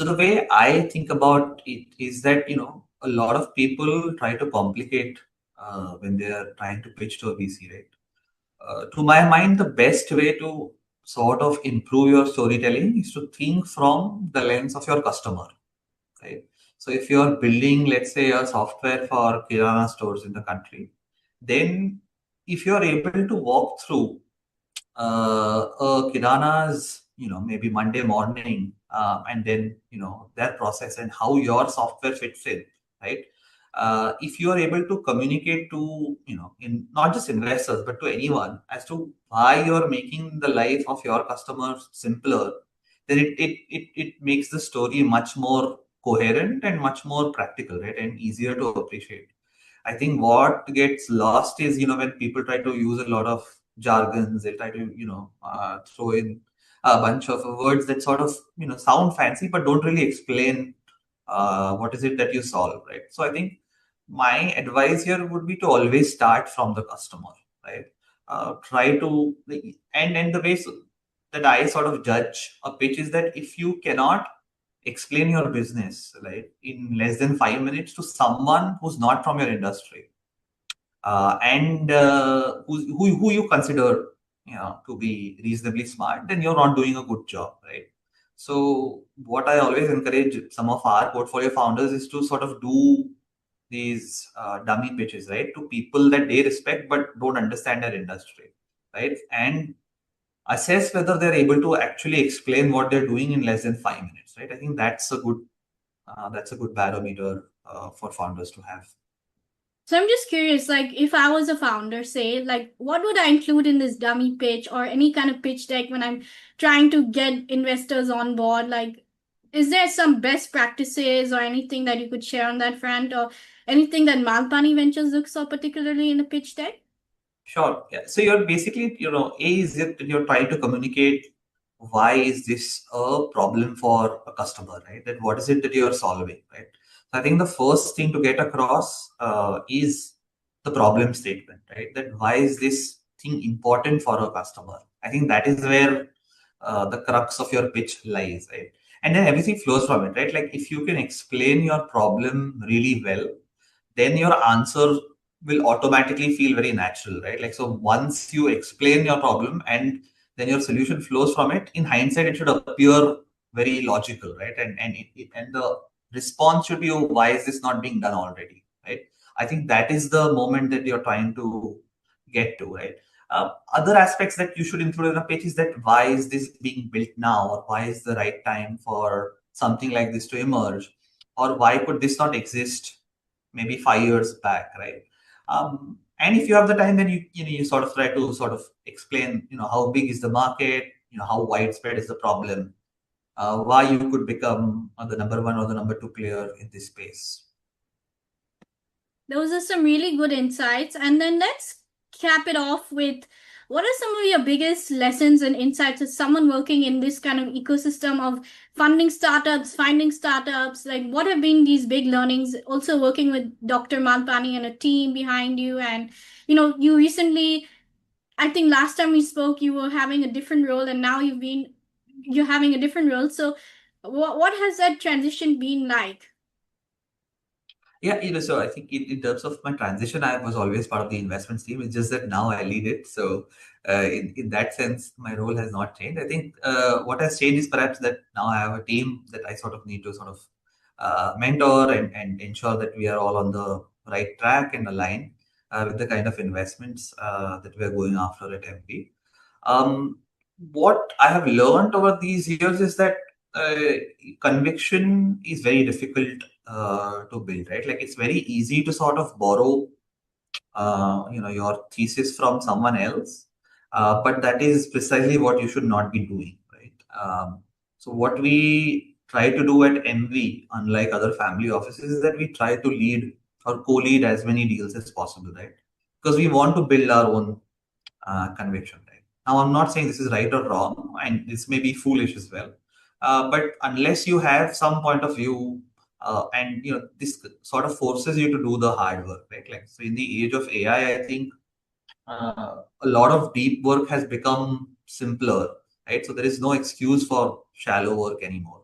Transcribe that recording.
So the way I think about it is that, a lot of people try to complicate when they are trying to pitch to a VC, right? To my mind, the best way to sort of improve your storytelling is to think from the lens of your customer, right? So if you're building, let's say, a software for kirana stores in the country, then if you're able to walk through kirana's, maybe Monday morning, and then, their process and how your software fits in, right? If you are able to communicate to, in not just investors, but to anyone as to why you're making the life of your customers simpler, then it makes the story much more coherent and much more practical, right? And easier to appreciate. I think what gets lost is, when people try to use a lot of jargons, they try to, throw in a bunch of words that sort of, sound fancy, but don't really explain what is it that you solve, right? So I think my advice here would be to always start from the customer, right? Try to, and the way that I sort of judge a pitch is that if you cannot explain your business, right, in less than 5 minutes to someone who's not from your industry, and who you consider, to be reasonably smart, then you're not doing a good job, right? So what I always encourage some of our portfolio founders is to sort of do these dummy pitches, right, to people that they respect but don't understand their industry, right? And assess whether they're able to actually explain what they're doing in less than 5 minutes, right? I think that's a good barometer for founders to have. So I'm just curious, like if I was a founder, say, like what would I include in this dummy pitch or any kind of pitch deck when I'm trying to get investors on board? Like, is there some best practices or anything that you could share on that front, or anything that Malpani Ventures looks for particularly in the pitch deck? Sure. Yeah. So you're basically, A is it that you're trying to communicate why is this a problem for a customer, right? That what is it that you're solving, right? So I think the first thing to get across is the problem statement, right? That why is this thing important for a customer? I think that is where the crux of your pitch lies, right? And then everything flows from it, right? Like if you can explain your problem really well, then your answer will automatically feel very natural, right? Like, so once you explain your problem and then your solution flows from it, in hindsight, it should appear very logical, right? And the response should be, oh, why is this not being done already, right? I think that is the moment that you're trying to get to, right? Other aspects that you should include in a pitch is that why is this being built now, or why is the right time for something like this to emerge, or why could this not exist maybe 5 years back, right? And if you have the time, then you sort of try to sort of explain, how big is the market, how widespread is the problem, why you could become the number one or the number two player in this space. Those are some really good insights. And then let's cap it off with what are some of your biggest lessons and insights as someone working in this kind of ecosystem of funding startups, finding startups? Like, what have been these big learnings? Also, working with Dr. Malpani and a team behind you. And, you recently, I think last time we spoke, you were having a different role, and now you're having a different role. So, what has that transition been like? Yeah, so I think in terms of my transition, I was always part of the investments team. It's just that now I lead it. So in that sense, my role has not changed. I think what has changed is perhaps that now I have a team that I sort of need to sort of mentor and ensure that we are all on the right track and aligned with the kind of investments that we are going after at MD. Um, what I have learned over these years is that uh, conviction is very difficult to build, right? Like it's very easy to sort of borrow, your thesis from someone else, but that is precisely what you should not be doing, right? So what we try to do at MV, unlike other family offices, is that we try to lead or co-lead as many deals as possible, right? Because we want to build our own conviction, right? Now, I'm not saying this is right or wrong, and this may be foolish as well. But unless you have some point of view, and this sort of forces you to do the hard work, right? Like so, in the age of AI, I think a lot of deep work has become simpler, right? So there is no excuse for shallow work anymore.